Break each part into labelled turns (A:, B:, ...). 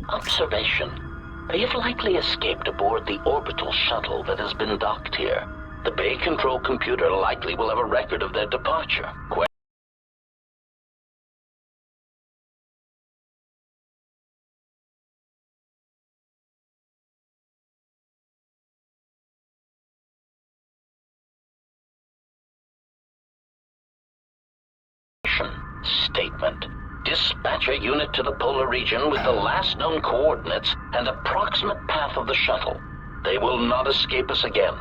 A: Observation. You've likely escaped aboard the orbital shuttle that has been docked here. The bay control computer likely will have a record of their departure. Statement. Dispatch a unit to the polar region with the last known coordinates and approximate path of the shuttle. They will not escape us again.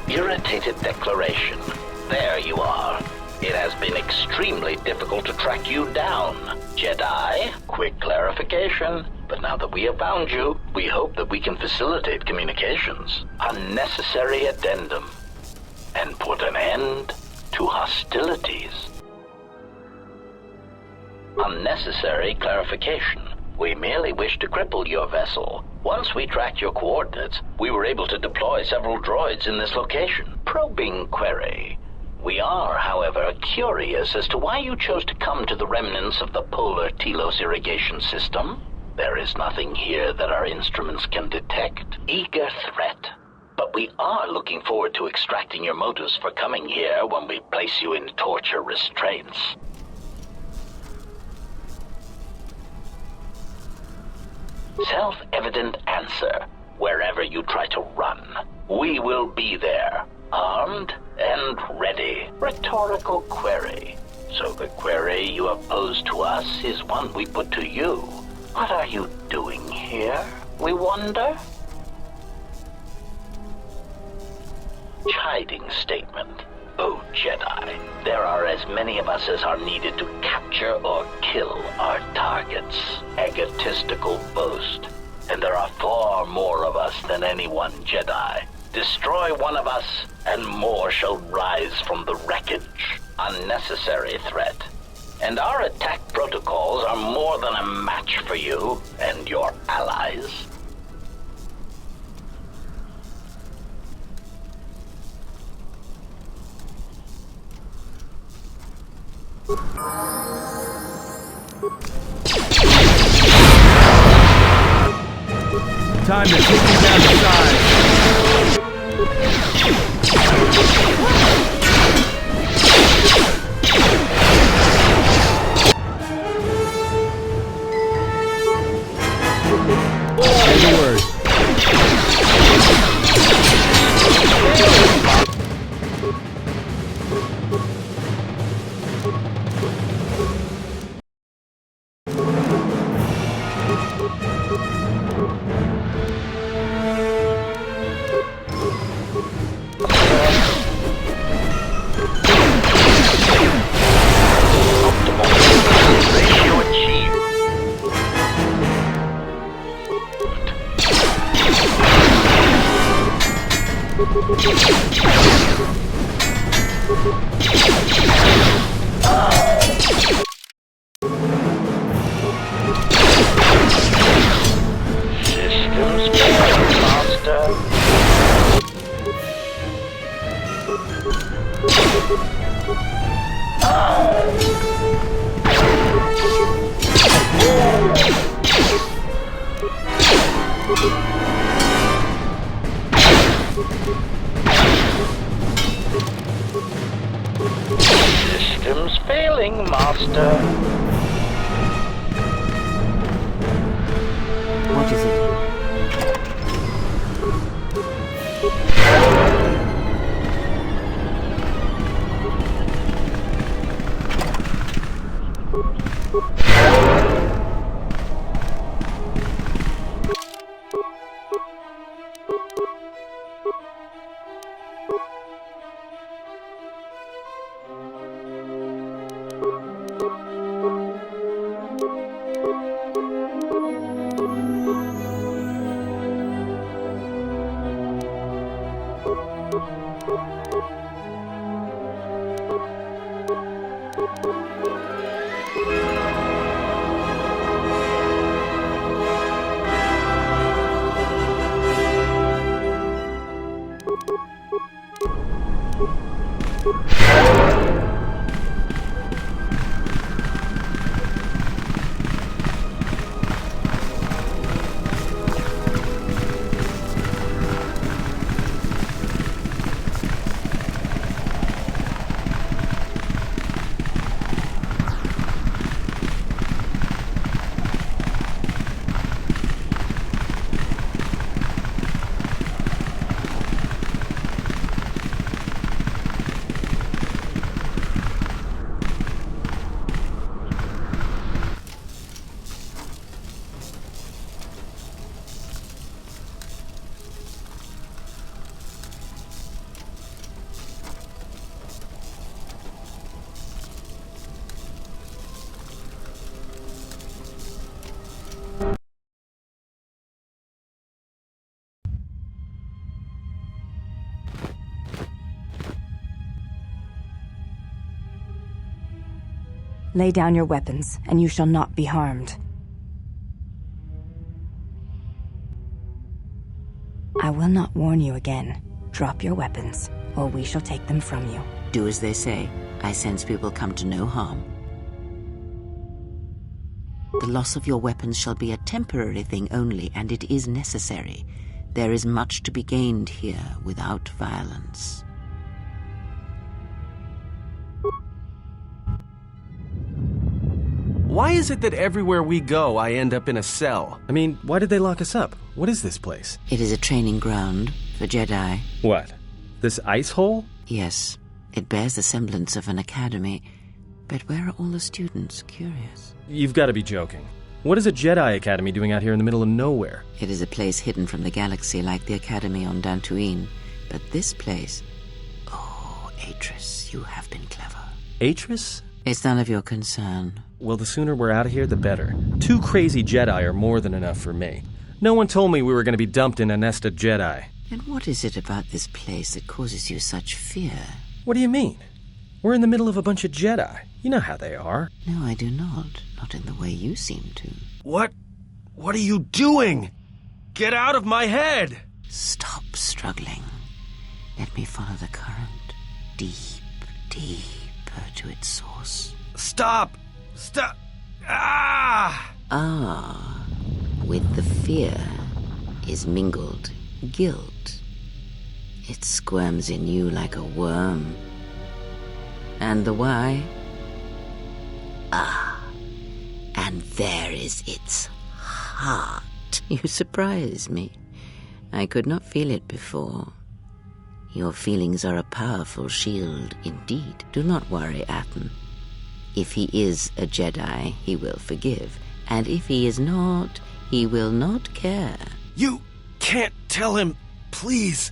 A: Irritated declaration. There you are. It has been extremely difficult to track you down, Jedi. Quick clarification. But now that we have found you, we hope that we can facilitate communications. Unnecessary addendum. And put an end to hostilities. Unnecessary clarification. We merely wish to cripple your vessel. Once we tracked your coordinates, we were able to deploy several droids in this location. Probing query. We are, however, curious as to why you chose to come to the remnants of the polar Telos irrigation system. There is nothing here that our instruments can detect. Eager threat. But we are looking forward to extracting your motives for coming here when we place you in torture restraints. Self-evident answer. Wherever you try to run, we will be there, armed and ready. Rhetorical query. So the query you have posed to us is one we put to you. What are you doing here, we wonder? Chiding statement. Oh, Jedi, there are as many of us as are needed to capture or kill our targets. Egotistical boast. And there are far more of us than any one Jedi. Destroy one of us, and more shall rise from the wreckage. Unnecessary threat. And our attack protocols are more than a match for you and your allies.
B: Time to kick you down the side. Say the word.
C: Lay down your weapons, and you shall not be harmed. I will not warn you again. Drop your weapons, or we shall take them from you.
D: Do as they say. I sense we will come to no harm. The loss of your weapons shall be a temporary thing only, and it is necessary. There is much to be gained here without violence.
E: Why is it that everywhere we go, I end up in a cell?
B: I mean, why did they lock us up? What is this place?
D: It is a training ground for Jedi.
B: What? This ice hole?
D: Yes, it bears the semblance of an academy. But where are all the students? Curious.
B: You've got to be joking. What is a Jedi Academy doing out here in the middle of nowhere?
D: It is a place hidden from the galaxy like the academy on Dantooine. But this place... Oh, Atris, you have been clever.
B: Atris?
D: It's none of your concern.
B: Well, the sooner we're out of here, the better. 2 crazy Jedi are more than enough for me. No one told me we were going to be dumped in a nest of Jedi.
D: And what is it about this place that causes you such fear?
B: What do you mean? We're in the middle of a bunch of Jedi. You know how they are.
D: No, I do not. Not in the way you seem to.
E: What are you doing? Get out of my head!
D: Stop struggling. Let me follow the current. Deep, deeper to its source.
E: Stop! Stop! Ah!
D: Ah, with the fear is mingled guilt. It squirms in you like a worm. And the why? Ah, and there is its heart. You surprise me. I could not feel it before. Your feelings are a powerful shield indeed. Do not worry, Atten. If he is a Jedi, he will forgive. And if he is not, he will not care.
E: You can't tell him, please.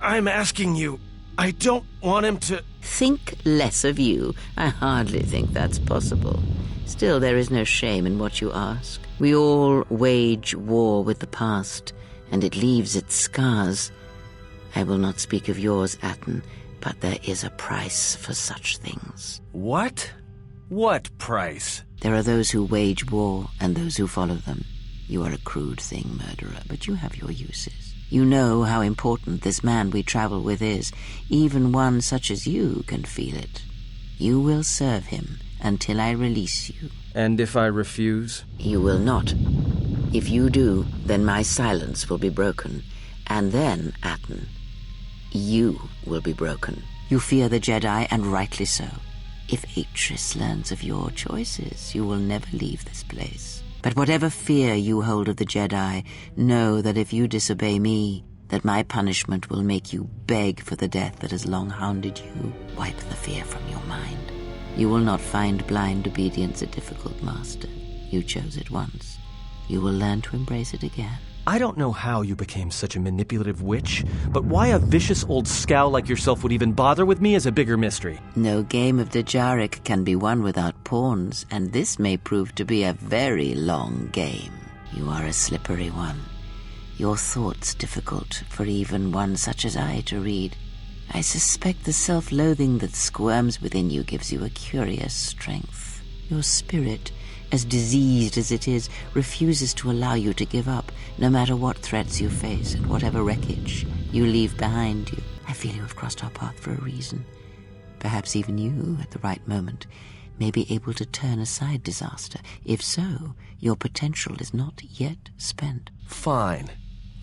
E: I'm asking you. I don't want him to...
D: Think less of you. I hardly think that's possible. Still, there is no shame in what you ask. We all wage war with the past, and it leaves its scars. I will not speak of yours, Atten, but there is a price for such things.
E: What? What price?
D: There are those who wage war and those who follow them. You are a crude thing, murderer, but you have your uses. You know how important this man we travel with is. Even one such as you can feel it. You will serve him until I release you.
B: And if I refuse?
D: You will not. If you do, then my silence will be broken. And then, Atten, you will be broken. You fear the Jedi, and rightly so. If Atris learns of your choices, you will never leave this place. But whatever fear you hold of the Jedi, know that if you disobey me, that my punishment will make you beg for the death that has long hounded you. Wipe the fear from your mind. You will not find blind obedience a difficult master. You chose it once. You will learn to embrace it again.
B: I don't know how you became such a manipulative witch, but why a vicious old scowl like yourself would even bother with me is a bigger mystery.
D: No game of Djarik can be won without pawns, and this may prove to be a very long game. You are a slippery one. Your thoughts difficult for even one such as I to read. I suspect the self-loathing that squirms within you gives you a curious strength. Your spirit, as diseased as it is, refuses to allow you to give up, no matter what threats you face and whatever wreckage you leave behind you. I feel you have crossed our path for a reason. Perhaps even you, at the right moment, may be able to turn aside disaster. If so, your potential is not yet spent.
E: Fine.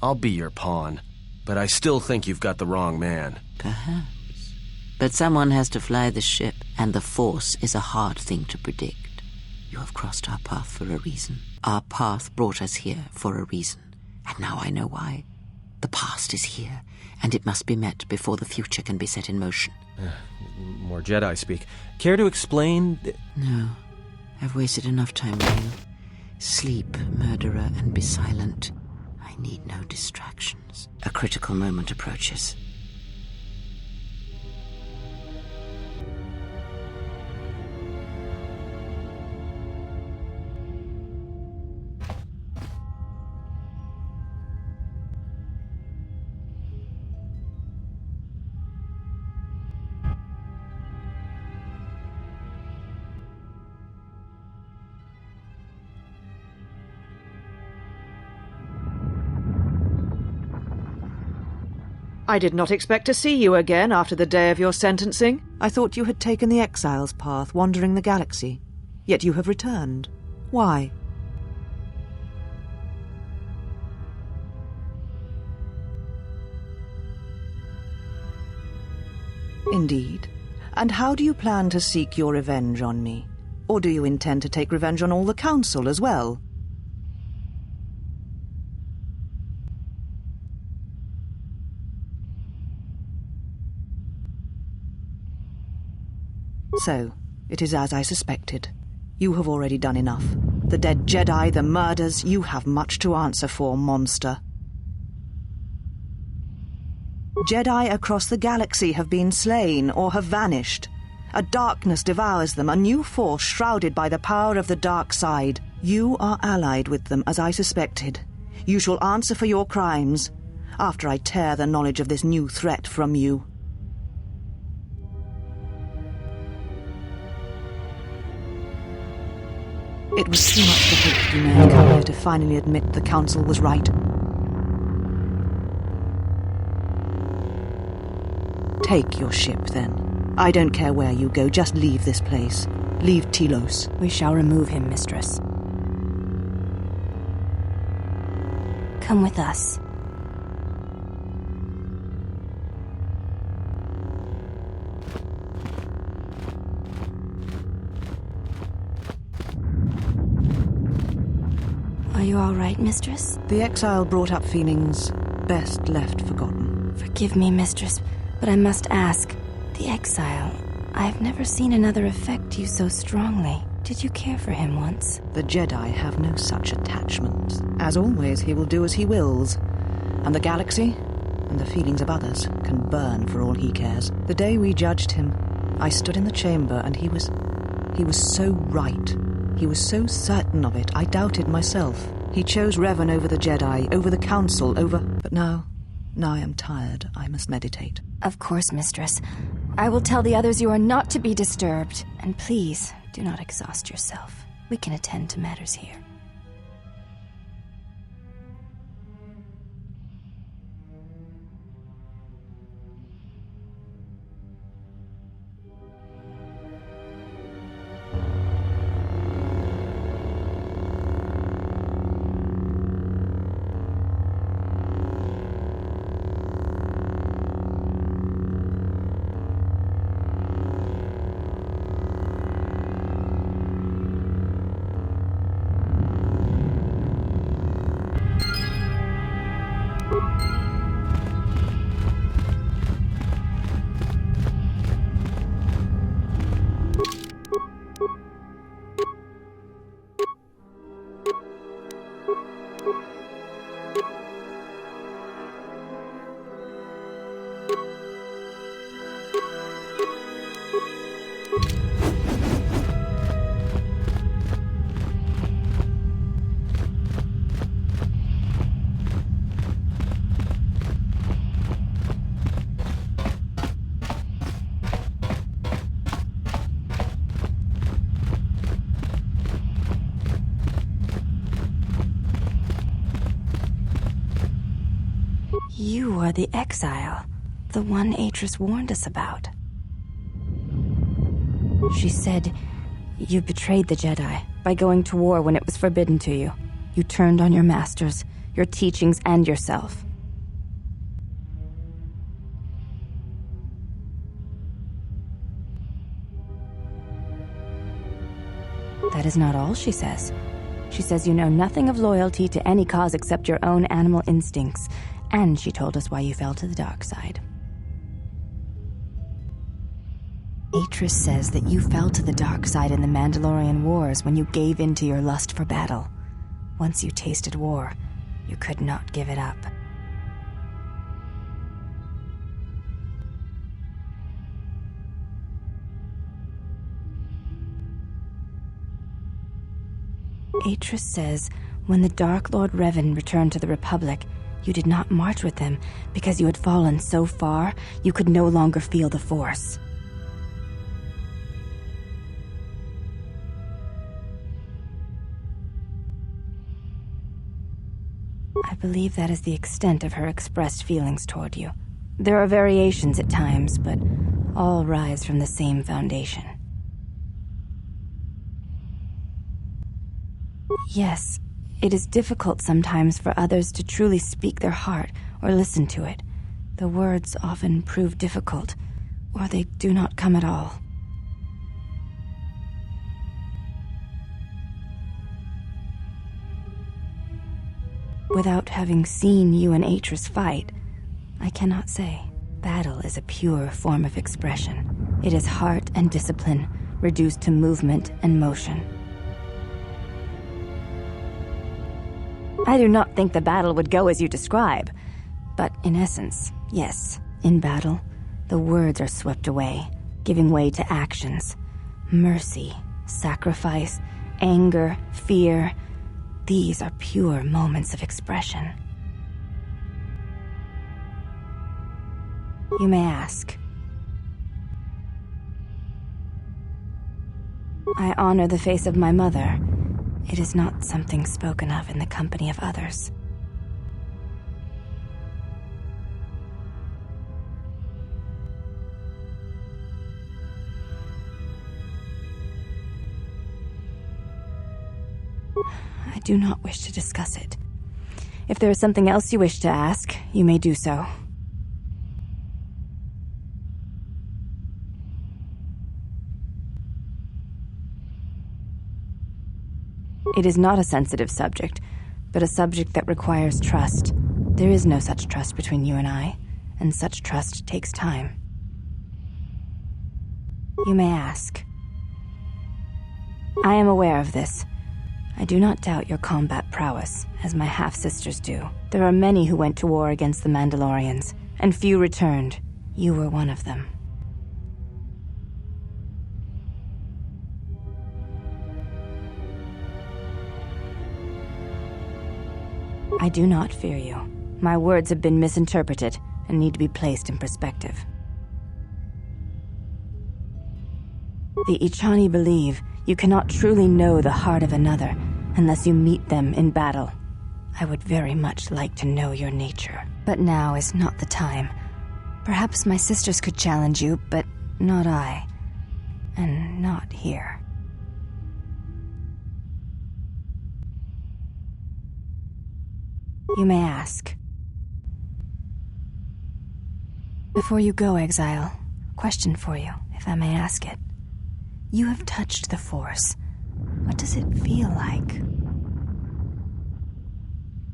E: I'll be your pawn. But I still think you've got the wrong man.
D: Perhaps. But someone has to fly the ship, and the Force is a hard thing to predict. You have crossed our path for a reason. Our path brought us here for a reason. And now I know why. The past is here, and it must be met before the future can be set in motion.
B: More Jedi speak. Care to explain?
D: No. I've wasted enough time with you. Sleep, murderer, and be silent. I need no distractions. A critical moment approaches.
F: I did not expect to see you again after the day of your sentencing. I thought you had taken the exile's path, wandering the galaxy. Yet you have returned. Why? Indeed. And how do you plan to seek your revenge on me? Or do you intend to take revenge on all the Council as well? So, it is as I suspected. You have already done enough. The dead Jedi, the murders, you have much to answer for, monster. Jedi across the galaxy have been slain or have vanished. A darkness devours them, a new force shrouded by the power of the dark side. You are allied with them, as I suspected. You shall answer for your crimes, after I tear the knowledge of this new threat from you. It was too much to hope you may have come here to finally admit the Council was right. Take your ship, then. I don't care where you go, just leave this place. Leave Telos.
C: We shall remove him, mistress. Come with us. Are you all right, mistress?
F: The exile brought up feelings best left forgotten.
C: Forgive me, mistress, but I must ask. The exile, I've never seen another affect you so strongly. Did you care for him once?
F: The Jedi have no such attachment. As always, he will do as he wills. And the galaxy, and the feelings of others, can burn for all he cares. The day we judged him, I stood in the chamber and he was so right. He was so certain of it, I doubted myself. He chose Revan over the Jedi, over the Council, over... But now I am tired. I must meditate.
C: Of course, mistress. I will tell the others you are not to be disturbed. And please, do not exhaust yourself. We can attend to matters here. You are the exile, the one Atris warned us about. She said you betrayed the Jedi by going to war when it was forbidden to you. You turned on your masters, your teachings, and yourself. That is not all she says. She says you know nothing of loyalty to any cause except your own animal instincts. And she told us why you fell to the dark side. Atris says that you fell to the dark side in the Mandalorian Wars when you gave in to your lust for battle. Once you tasted war, you could not give it up. Atris says when the Dark Lord Revan returned to the Republic, you did not march with them because you had fallen so far you could no longer feel the Force. I believe that is the extent of her expressed feelings toward you. There are variations at times, but all rise from the same foundation. Yes, it is difficult sometimes for others to truly speak their heart or listen to it. The words often prove difficult, or they do not come at all. Without having seen you and Atris fight, I cannot say. Battle is a pure form of expression. It is heart and discipline, reduced to movement and motion. I do not think the battle would go as you describe, but in essence, yes. In battle, the words are swept away, giving way to actions. Mercy, sacrifice, anger, fear. These are pure moments of expression. You may ask. I honor the face of my mother. It is not something spoken of in the company of others. I do not wish to discuss it. If there is something else you wish to ask, you may do so. It is not a sensitive subject, but a subject that requires trust. There is no such trust between you and I, and such trust takes time. You may ask. I am aware of this. I do not doubt your combat prowess, as my half-sisters do. There are many who went to war against the Mandalorians, and few returned. You were one of them. I do not fear you. My words have been misinterpreted and need to be placed in perspective. The Ichani believe you cannot truly know the heart of another unless you meet them in battle. I would very much like to know your nature. But now is not the time. Perhaps my sisters could challenge you, but not I. And not here. You may ask. Before you go, Exile, question for you, if I may ask it. You have touched the Force. What does it feel like?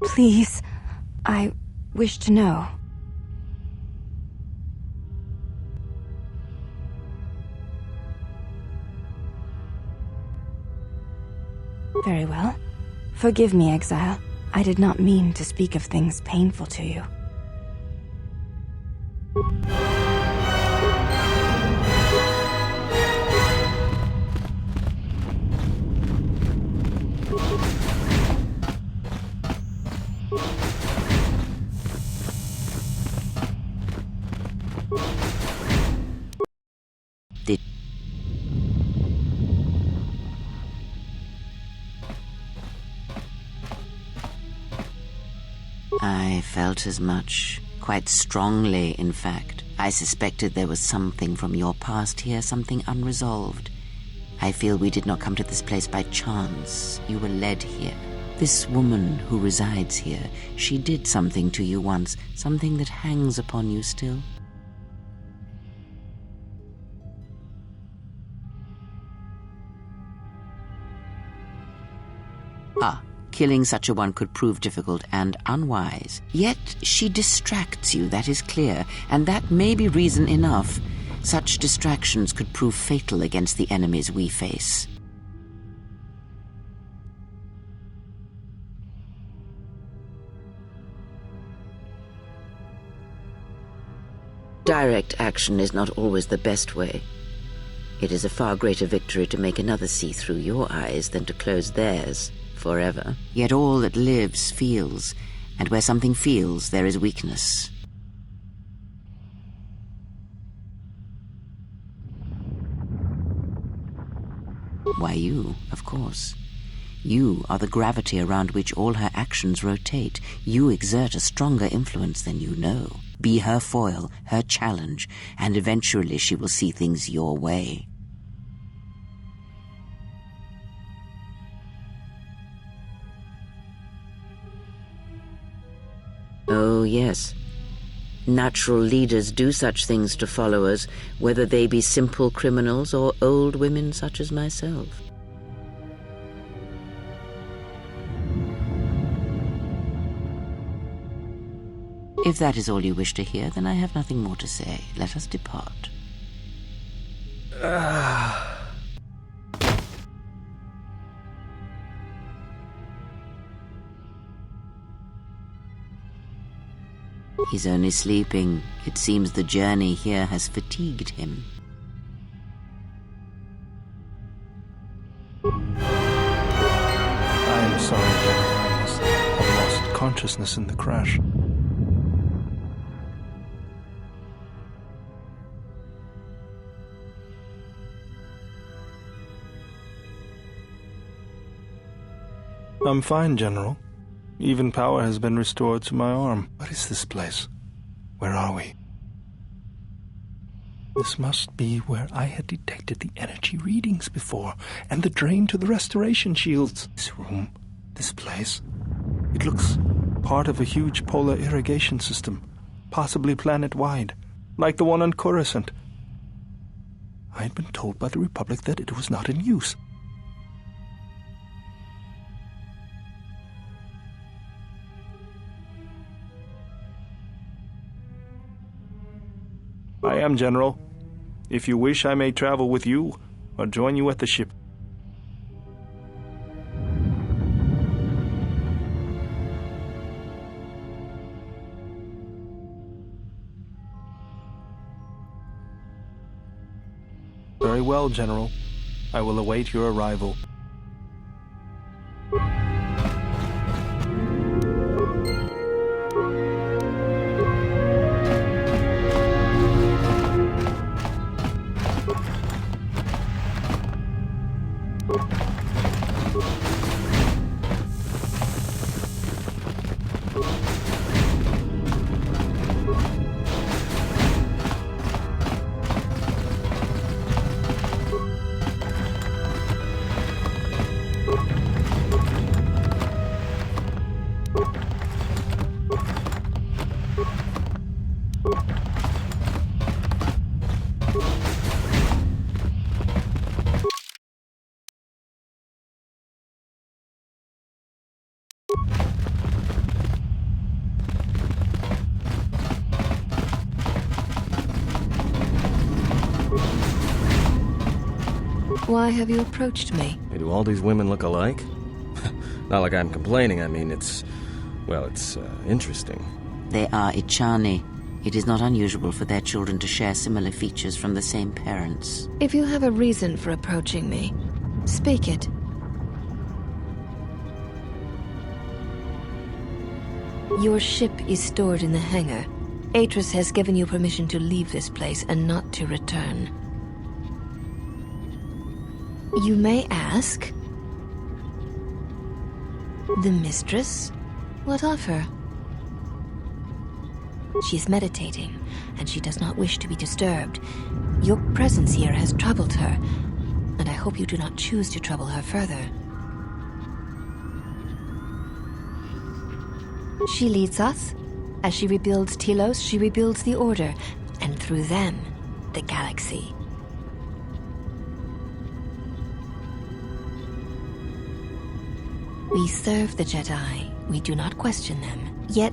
C: Please, I wish to know. Very well. Forgive me, Exile. I did not mean to speak of things painful to you.
D: I felt as much, quite strongly, in fact. I suspected there was something from your past here, something unresolved. I feel we did not come to this place by chance. You were led here. This woman who resides here, she did something to you once, something that hangs upon you still. Killing such a one could prove difficult and unwise. Yet she distracts you, that is clear, and that may be reason enough. Such distractions could prove fatal against the enemies we face. Direct action is not always the best way. It is a far greater victory to make another see through your eyes than to close theirs. Forever. Yet all that lives feels, and where something feels, there is weakness. Why you, of course. You are the gravity around which all her actions rotate. You exert a stronger influence than you know. Be her foil, her challenge, and eventually she will see things your way. Oh, yes. Natural leaders do such things to followers, whether they be simple criminals or old women such as myself. If that is all you wish to hear, then I have nothing more to say. Let us depart. He's only sleeping. It seems the journey here has fatigued him.
E: I am sorry, General. I must have lost consciousness in the crash. I'm fine, General. Even power has been restored to my arm. What is this place? Where are we? This must be where I had detected the energy readings before, and the drain to the restoration shields. This room, this place, it looks part of a huge polar irrigation system, possibly planet-wide, like the one on Coruscant. I had been told by the Republic that it was not in use. I am, General. If you wish, I may travel with you, or join you at the ship. Very well, General. I will await your arrival.
G: Why have you approached me?
B: Hey, do all these women look alike? Not like I'm complaining, I mean, it's interesting.
D: They are Ichani. It is not unusual for their children to share similar features from the same parents.
G: If you have a reason for approaching me, speak it. Your ship is stored in the hangar. Atris has given you permission to leave this place and not to return. You may ask, the mistress? What of her? She's meditating, and she does not wish to be disturbed. Your presence here has troubled her, and I hope you do not choose to trouble her further. She leads us. As she rebuilds Telos, she rebuilds the Order, and through them, the galaxy. We serve the Jedi. We do not question them. Yet,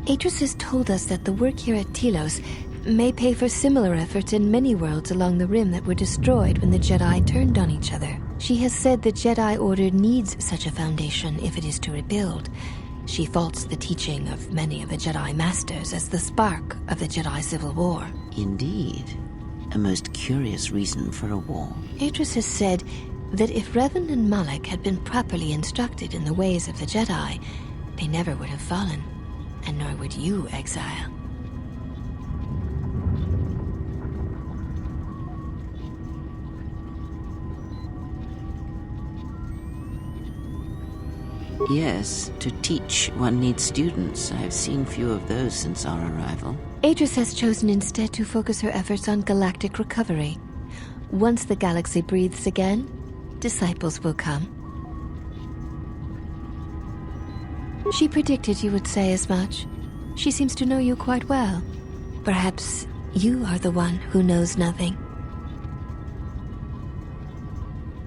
G: Atris has told us that the work here at Telos may pay for similar efforts in many worlds along the Rim that were destroyed when the Jedi turned on each other. She has said the Jedi Order needs such a foundation if it is to rebuild. She faults the teaching of many of the Jedi Masters as the spark of the Jedi Civil War.
D: Indeed. A most curious reason for a war.
G: Atris has said that if Revan and Malak had been properly instructed in the ways of the Jedi, they never would have fallen, and nor would you, Exile.
D: Yes, to teach one needs students. I've seen few of those since our arrival.
G: Adris has chosen instead to focus her efforts on galactic recovery. Once the galaxy breathes again, disciples will come. She predicted you would say as much. She seems to know you quite well. Perhaps you are the one who knows nothing.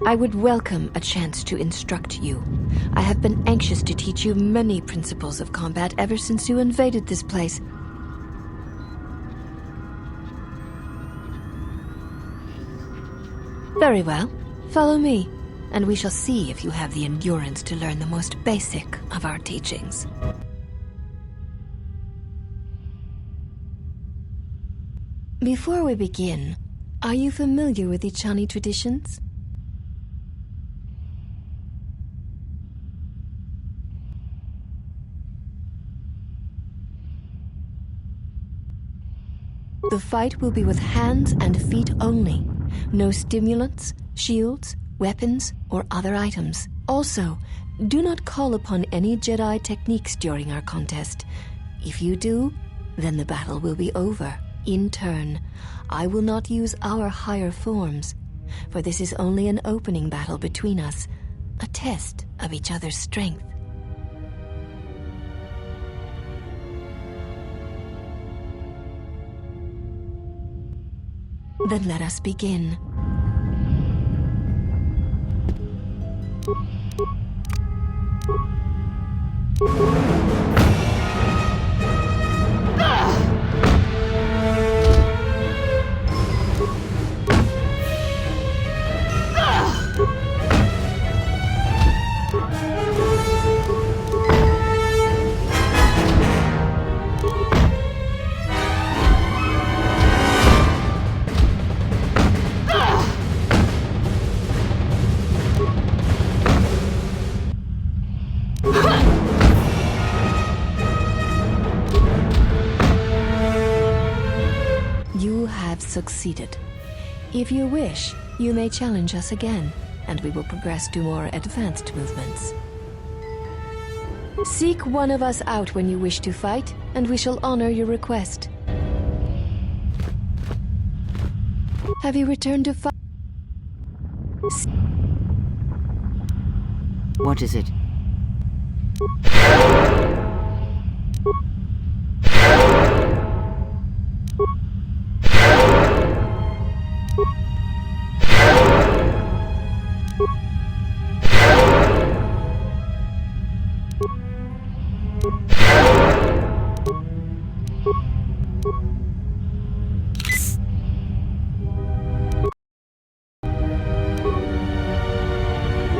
G: I would welcome a chance to instruct you. I have been anxious to teach you many principles of combat ever since you invaded this place. Very well. Follow me, and we shall see if you have the endurance to learn the most basic of our teachings. Before we begin, are you familiar with Ichani traditions? The fight will be with hands and feet only. No stimulants, shields, weapons, or other items. Also, do not call upon any Jedi techniques during our contest. If you do, then the battle will be over. In turn, I will not use our higher forms, for this is only an opening battle between us, a test of each other's strength. Then let us begin. Succeeded. If you wish, you may challenge us again, and we will progress to more advanced movements. Seek one of us out when you wish to fight, and we shall honor your request. Have you returned to fight?
D: What is it?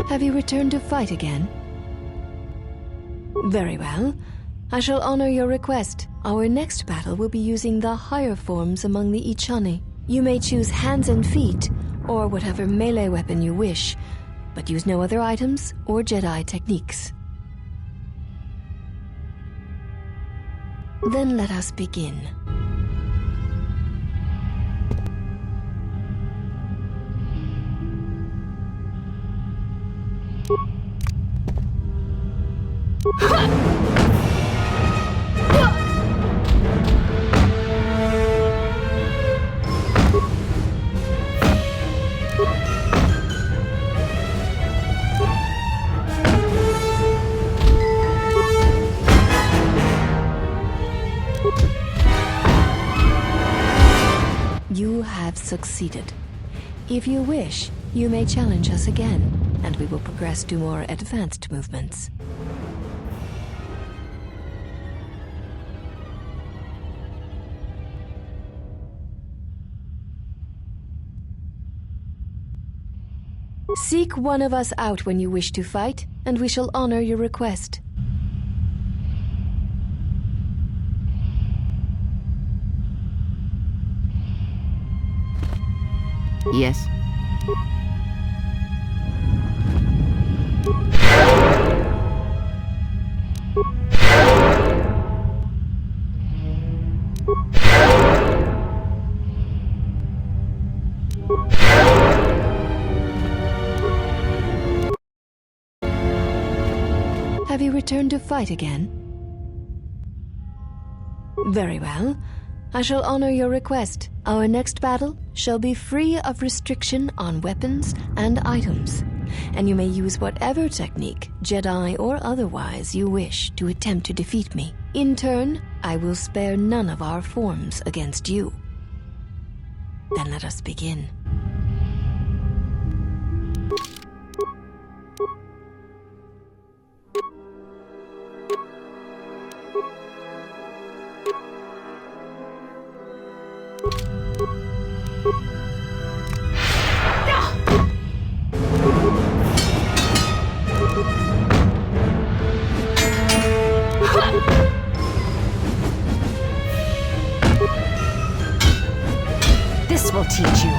G: Have you returned to fight again? Very well. I shall honor your request. Our next battle will be using the higher forms among the Ichani. You may choose hands and feet, or whatever melee weapon you wish, but use no other items or Jedi techniques. Then let us begin. You have succeeded. If you wish, you may challenge us again, and we will progress to more advanced movements. Seek one of us out when you wish to fight, and we shall honor your request.
D: Yes.
G: Have you returned to fight again? Very well. I shall honor your request. Our next battle shall be free of restriction on weapons and items, and you may use whatever technique, Jedi or otherwise, you wish to attempt to defeat me. In turn, I will spare none of our forms against you. Then let us begin.
C: This will teach you.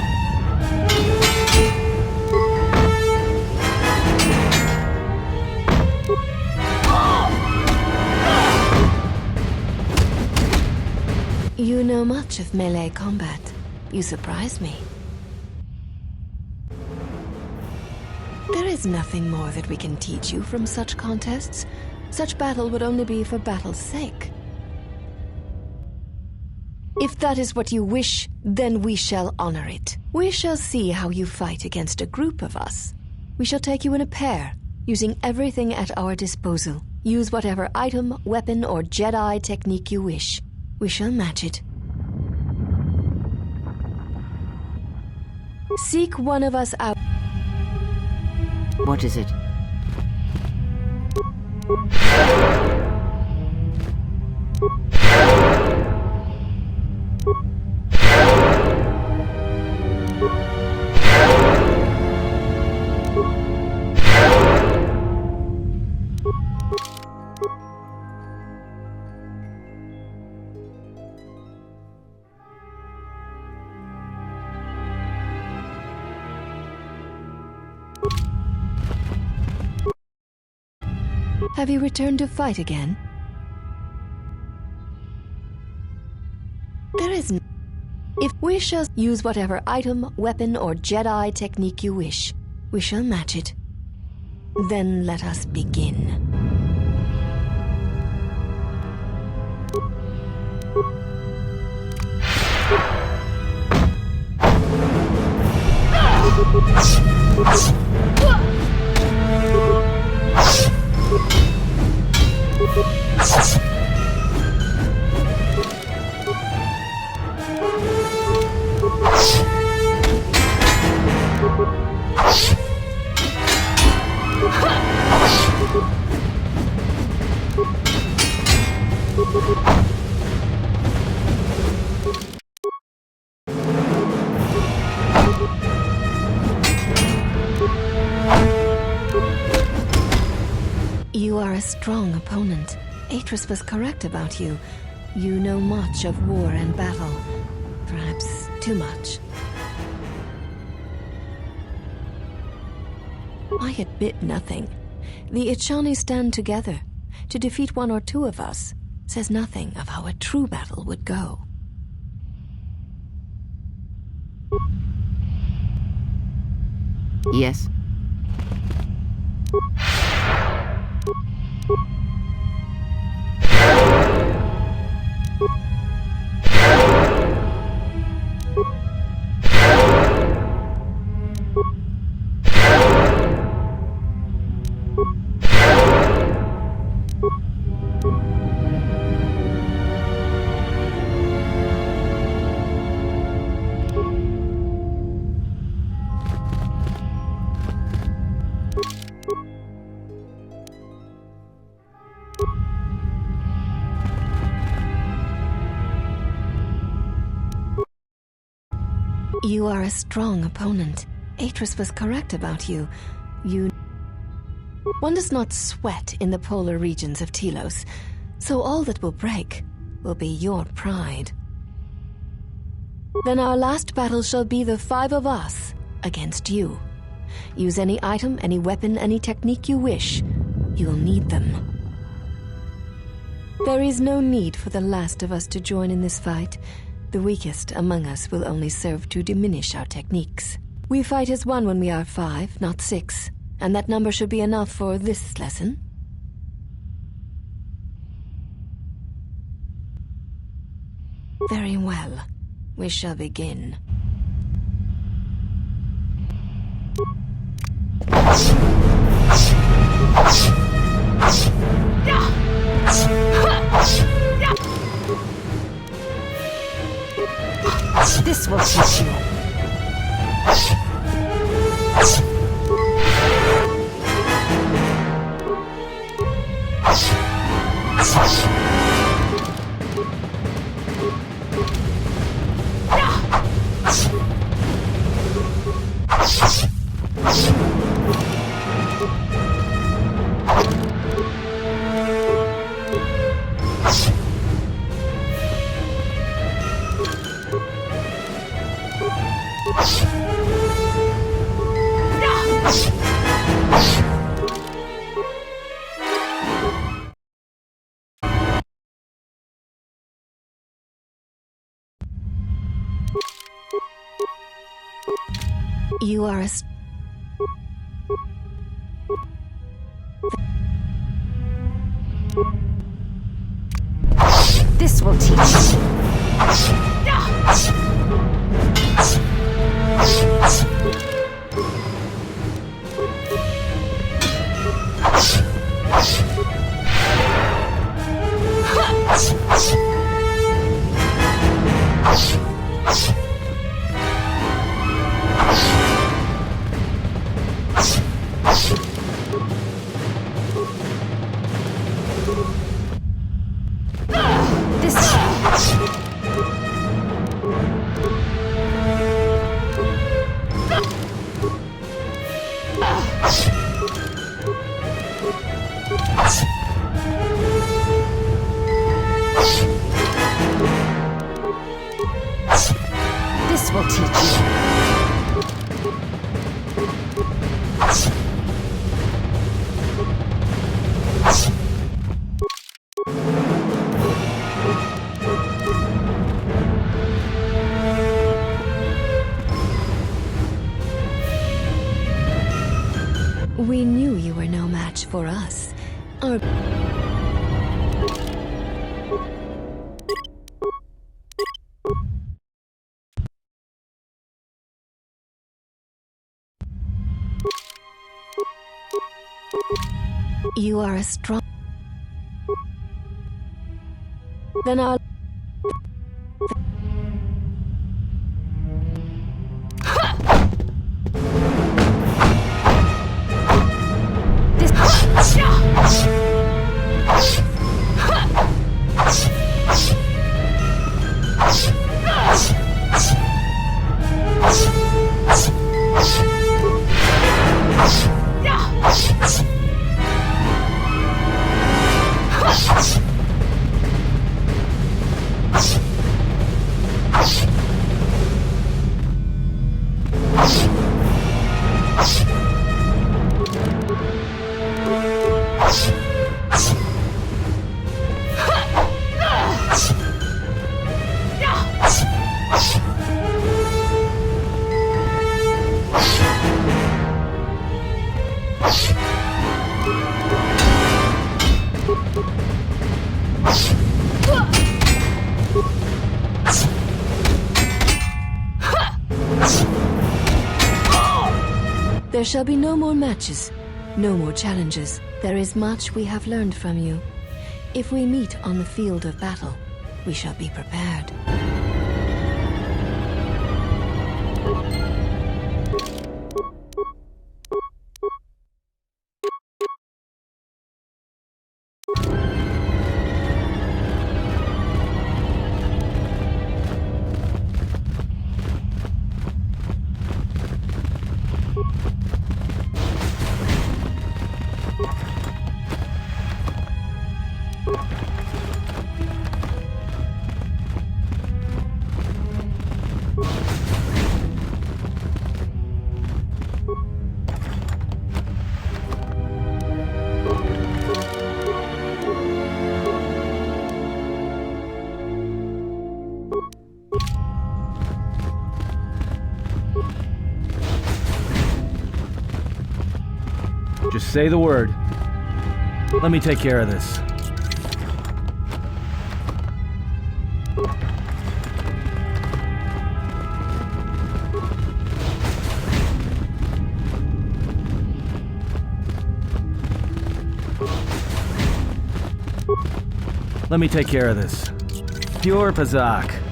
G: You know much of melee combat. You surprise me. There is nothing more that we can teach you from such contests. Such battle would only be for battle's sake. If that is what you wish, then we shall honor it. We shall see how you fight against a group of us. We shall take you in a pair, using everything at our disposal. Use whatever item, weapon, or Jedi technique you wish. We shall match it. Seek one of us out.
D: What is it?
G: Have you returned to fight again? There is If we shall use whatever item, weapon, or Jedi technique you wish, we shall match it. Then let us begin. You are a strong opponent. Atris was correct about you. You know much of war and battle. Perhaps too much. I admit nothing. The Ichani stand together. To defeat one or two of us says nothing of how a true battle would go.
D: Yes.
G: You are a strong opponent. Atris was correct about you. One does not sweat in the polar regions of Telos, so all that will break will be your pride. Then our last battle shall be the 5 of us against you. Use any item, any weapon, any technique you wish. You'll need them. There is no need for the last of us to join in this fight. The weakest among us will only serve to diminish our techniques. We fight as one when we are 5, not 6, and that number should be enough for this lesson. Very well. We shall begin.
C: This will teach you.
G: You are a...
C: This will teach you. This will teach you.
G: We knew you were no match for us. Our... You are a strong... Then our... There shall be no more matches, no more challenges. There is much we have learned from you. If we meet on the field of battle, we shall be prepared.
B: Just say the word. Let me take care of this. Let me take care of this. Pure Pazak.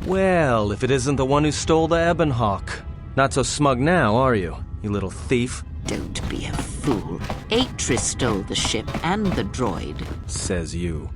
B: Well, if it isn't the one who stole the Ebonhawk. Not so smug now, are you little thief?
D: Don't be a fool. Atris stole the ship and the droid.
B: Says you.